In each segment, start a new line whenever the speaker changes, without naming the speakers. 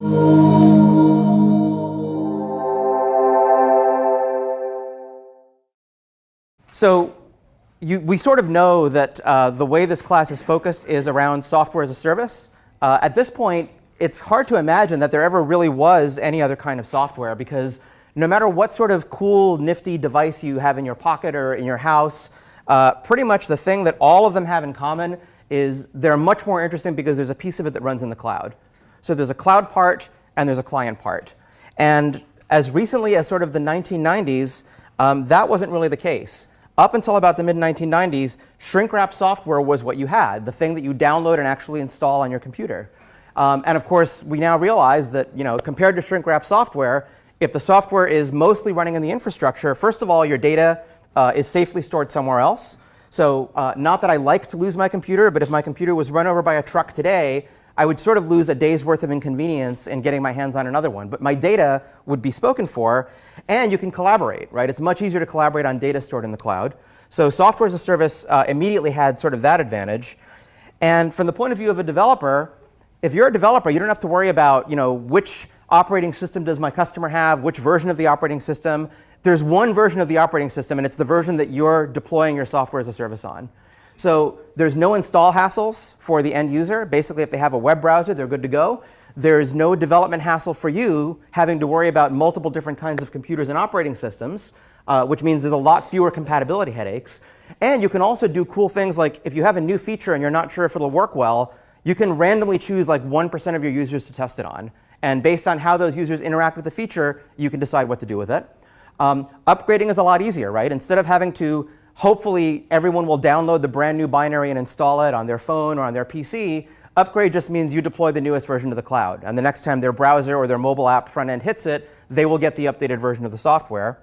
So we sort of know that the way this class is focused is around software as a service. At this point, it's hard to imagine that there ever really was any other kind of software, because no matter what sort of cool, nifty device you have in your pocket or in your house, pretty much the thing that all of them have in common is they're much more interesting because there's a piece of it that runs in the cloud. So there's a cloud part and there's a client part. And as recently as sort of the 1990s, that wasn't really the case. Up until about the mid-1990s, shrink-wrap software was what you had, the thing that you download and actually install on your computer. And of course, we now realize that, compared to shrink-wrap software, if the software is mostly running in the infrastructure, first of all, your data is safely stored somewhere else. So not that I like to lose my computer, but if my computer was run over by a truck today, I would sort of lose a day's worth of inconvenience in getting my hands on another one. But my data would be spoken for, and you can collaborate, right? It's much easier to collaborate on data stored in the cloud. So software as a service immediately had sort of that advantage. And from the point of view of a developer, if you're a developer, you don't have to worry about, which operating system does my customer have, which version of the operating system. There's one version of the operating system, and it's the version that you're deploying your software as a service on. So there's no install hassles for the end user. Basically, if they have a web browser, they're good to go. There's no development hassle for you having to worry about multiple different kinds of computers and operating systems, which means there's a lot fewer compatibility headaches. And you can also do cool things like if you have a new feature and you're not sure if it'll work well, you can randomly choose like 1% of your users to test it on. And based on how those users interact with the feature, you can decide what to do with it. Upgrading is a lot easier, right? Instead of having to, hopefully everyone will download the brand new binary and install it on their phone or on their PC, upgrade just means you deploy the newest version to the cloud. And the next time their browser or their mobile app front end hits it, they will get the updated version of the software.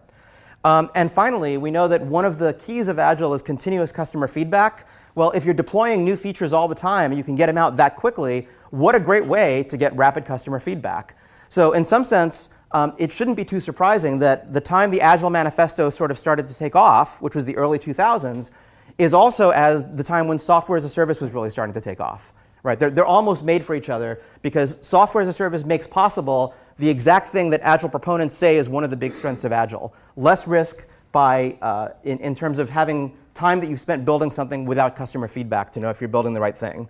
And finally, we know that one of the keys of Agile is continuous customer feedback. Well, if you're deploying new features all the time and you can get them out that quickly, what a great way to get rapid customer feedback. So in some sense, it shouldn't be too surprising that the time the Agile Manifesto sort of started to take off, which was the early 2000s, is also as the time when software as a service was really starting to take off. Right? They're almost made for each other because software as a service makes possible the exact thing that Agile proponents say is one of the big strengths of Agile. Less risk in terms of having time that you've spent building something without customer feedback to know if you're building the right thing.